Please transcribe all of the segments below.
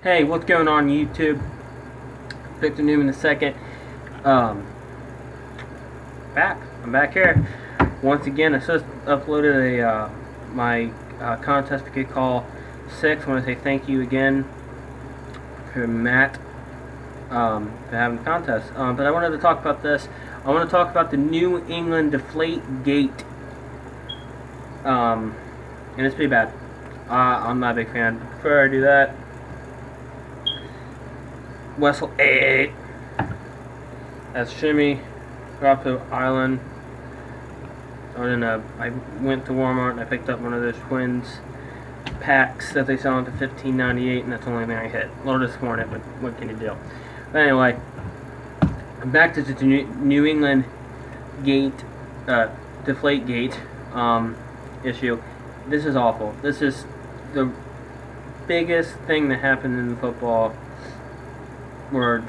Hey, what's going on YouTube? Victor Newman II. I'm back here. Once again, I just uploaded my contest we could call 6. I want to say thank you again for Matt for having the contest. But I wanted to talk about this. I want to talk about the New England deflate gate. And it's pretty bad. I'm not a big fan. Before I do that, Wessel 8. That's Shimmy. Drop to Island. I went to Walmart and I picked up one of those Twins packs that they sell them for $15.98, and that's the only thing I hit. A little disappointed, but what can you do? But anyway, back to the New England gate, deflate gate issue. This is awful. This is the biggest thing that happened in football for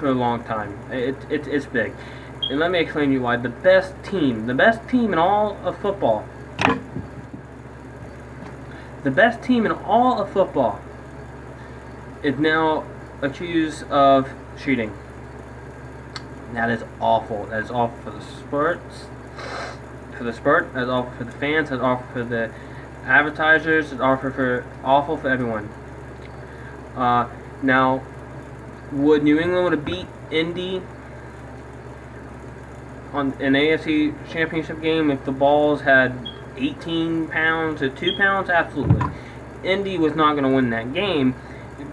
a long time. It's big, and let me explain to you why. The best team in all of football, is now accused of cheating. That is awful. That is awful for the sport. That's awful for the fans. That's awful for the advertisers. It's awful for everyone. Now, would New England have beat Indy on an AFC Championship game if the balls had 18 pounds or 2 pounds? Absolutely. Indy was not going to win that game,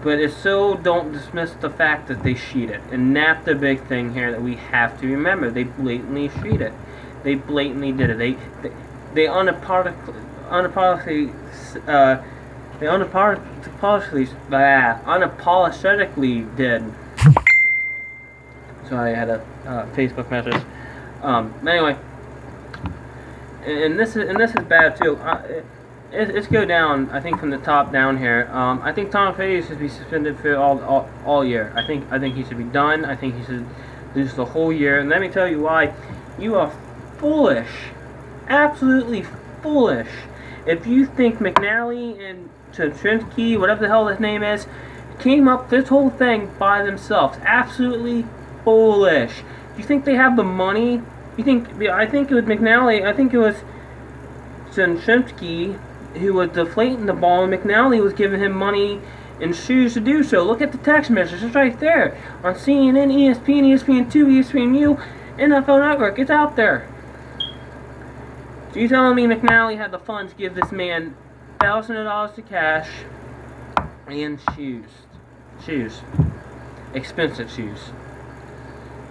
but it's so don't dismiss the fact that they cheated. And that's the big thing here that we have to remember. They blatantly cheated. They blatantly did it. They unapologetically did. Sorry, I had a Facebook message. Anyway, and this is bad too. It's go down. I think from the top down here. I think Tom Brady should be suspended for all year. I think he should be done. I think he should lose the whole year. And let me tell you why. You are foolish, absolutely foolish, if you think McNally and Trinsky, whatever the hell his name is, came up this whole thing by themselves. Absolutely foolish. You think they have the money? I think it was McNally. I think it was Trinsky who was deflating the ball, and McNally was giving him money and shoes to do so. Look at the text messages right there on CNN, ESPN, ESPN2, ESPNU, NFL Network. It's out there. So you telling me McNally had the funds to give this man thousands of dollars to cash and shoes, expensive shoes,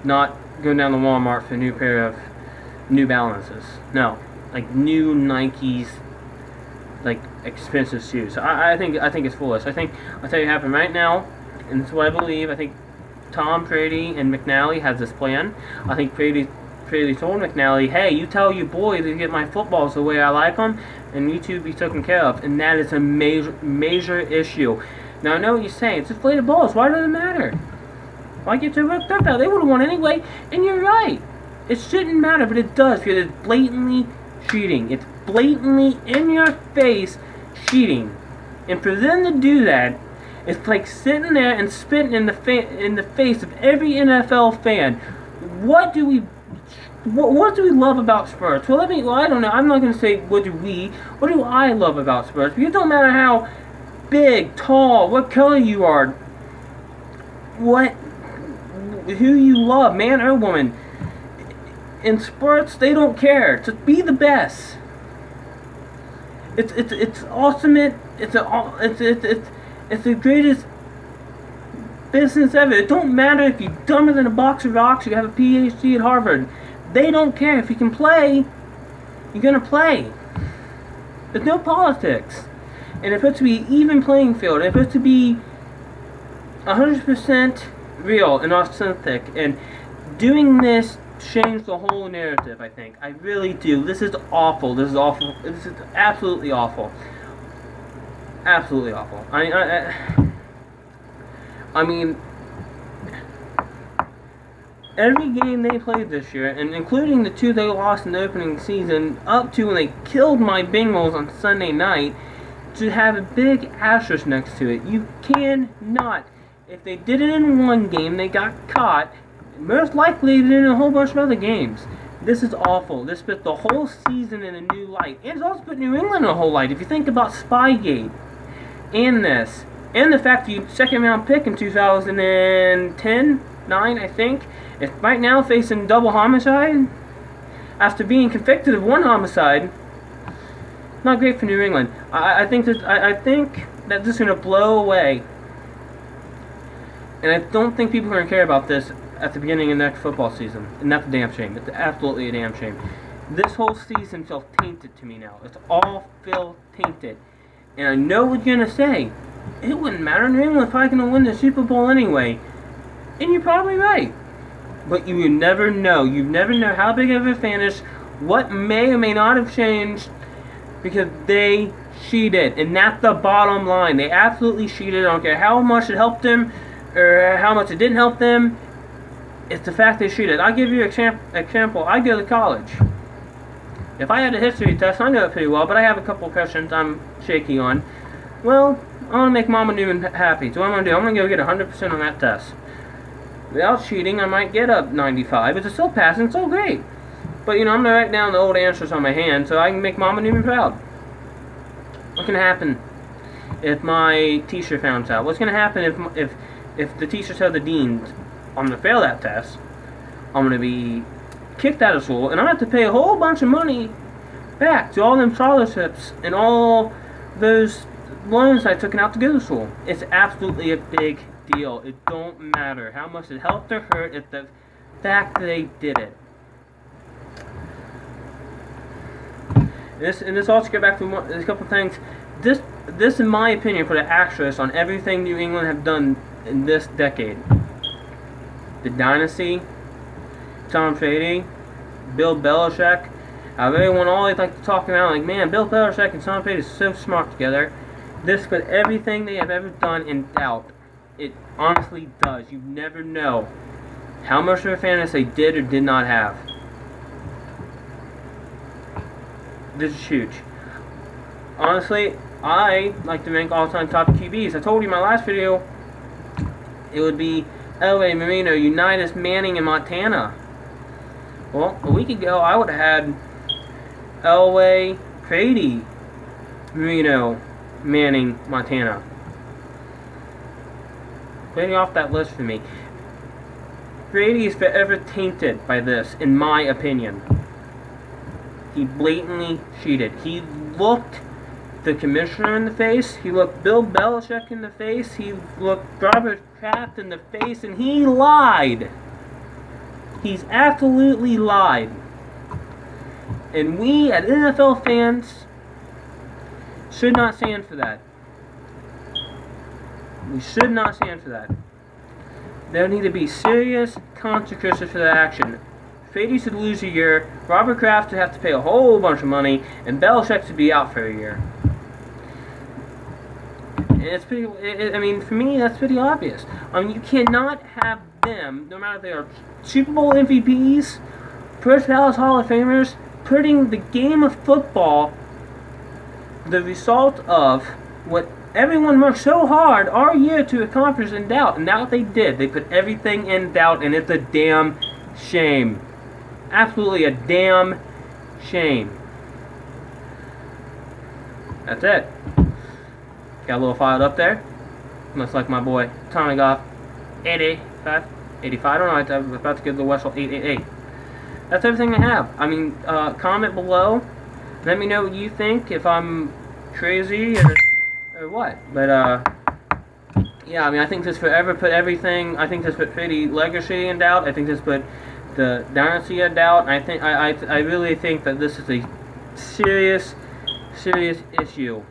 not going down to Walmart for a new pair of New Balances. No, like new Nikes, like expensive shoes. So I think it's foolish. I'll tell you what happened right now, and this is what I believe. I think Tom Brady and McNally has this plan. I think Brady told McNally, hey, you tell your boys to get my footballs the way I like them, and you two be taken care of. And that is a major issue. Now, I know what you're saying. It's deflated balls. Why does it matter? Why get so worked up about it? They would have won anyway, and you're right. It shouldn't matter, but it does, because it's blatantly cheating. It's blatantly in your face cheating. And for them to do that, it's like sitting there and spitting in the face of every NFL fan. What do we love about Spurs? Well, I don't know. I'm not going to say what do I love about Spurs? Because it don't matter how big, tall, what color you are, who you love, man or woman. In sports, they don't care. Just be the best. It's ultimate. It's the greatest business ever. It don't matter if you're dumber than a box of rocks. You have a PhD at Harvard. They don't care. If you can play, you're gonna play. There's no politics, and it's supposed to be even playing field. It's supposed to be 100% real and authentic. And doing this changed the whole narrative. I think. I really do. This is awful. This is awful. This is absolutely awful. Absolutely awful. I mean, every game they played this year, and including the 2 they lost in the opening season, up to when they killed my Bengals on Sunday night, to have a big asterisk next to it. You cannot. If they did it in one game, they got caught. Most likely they did it in a whole bunch of other games. This is awful. This put the whole season in a new light. And it's also put New England in a whole light. If you think about Spygate and this, and the fact that you second round pick in 2010, 9, I think, is right now facing double homicide after being convicted of one homicide. Not great for New England. I think that this is going to blow away. And I don't think people are going to care about this at the beginning of next football season. And that's a damn shame. It's absolutely a damn shame. This whole season feels tainted to me now. It's all feels tainted. And I know what you're going to say. It wouldn't matter. New England's probably going to win the Super Bowl anyway. And you're probably right. But you would never know. You never know how big of a fan is, what may or may not have changed, because they cheated. And that's the bottom line. They absolutely cheated. I don't care how much it helped them or how much it didn't help them. It's the fact they cheated. I'll give you an example. I go to college. If I had a history test, I know it pretty well, but I have a couple questions I'm shaky on. Well, I want to make Mama Newman happy. So what I'm going to do, I'm going to go get 100% on that test. Without cheating, I might get up 95. It's still passing, so great. But, I'm going to write down the old answers on my hand so I can make Mama Newman proud. What's going to happen if my teacher finds out? What's going to happen if the teacher tells the dean, I'm going to fail that test, I'm going to be kicked out of school, and I'm going to have to pay a whole bunch of money back to all them scholarships and all those loans I took out to go to school. It's absolutely a big deal. It don't matter how much it helped or hurt. It's the fact that they did it. And this also go back to a couple things. This, in my opinion, put an asterisk on everything New England have done in this decade. The dynasty, Tom Brady, Bill Belichick. Everyone always like to talk around like, man, Bill Belichick and Tom Brady is so smart together. This put everything they have ever done in doubt. It honestly does. You never know how much of a fan they did or did not have. This is huge. Honestly, I like to rank all-time top QBs. I told you in my last video it would be Elway, Marino, Unitas, Manning, and Montana. Well, a week ago I would have had Elway, Brady, Marino, Manning, Montana. Getting off that list for me. Brady is forever tainted by this, in my opinion. He blatantly cheated. He looked the commissioner in the face. He looked Bill Belichick in the face. He looked Robert Kraft in the face, and he lied. He's absolutely lied. And we, as NFL fans, should not stand for that. We should not stand for that. There need to be serious consequences for that action. Brady should lose a year, Robert Kraft should have to pay a whole bunch of money, and Belichick should be out for a year. And it's pretty, for me, that's pretty obvious. You cannot have them, no matter if they are Super Bowl MVPs, first ballot Hall of Famers, putting the game of football, the result of what everyone worked so hard all year to accomplish, in doubt. And that's what they did. They put everything in doubt, and it's a damn shame. Absolutely a damn shame. That's it. Got a little fired up there. Much like my boy Tommy Goff. 85. I don't know. I'm about to give the whistle 888. That's everything I have. Comment below. Let me know what you think. If I'm crazy or what. But yeah. I think this forever put everything. I think this put Brady legacy in doubt. I think this put the dynasty in doubt. I really think that this is a serious issue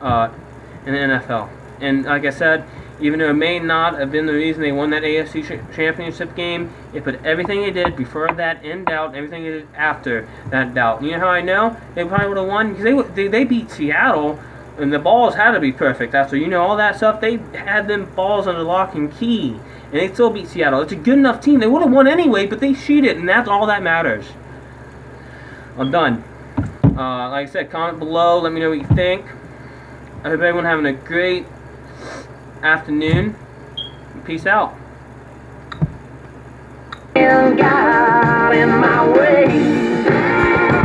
in the NFL. And like I said, even though it may not have been the reason they won that AFC championship game, it put everything they did before that in doubt, everything they did after that doubt. You know how I know? They probably would have won because they beat Seattle, and the balls had to be perfect. After all that stuff, they had them balls under lock and key, and they still beat Seattle. It's a good enough team. They would have won anyway, but they cheated, and that's all that matters. I'm done. Like I said, comment below. Let me know what you think. I hope everyone having a great afternoon. Peace out.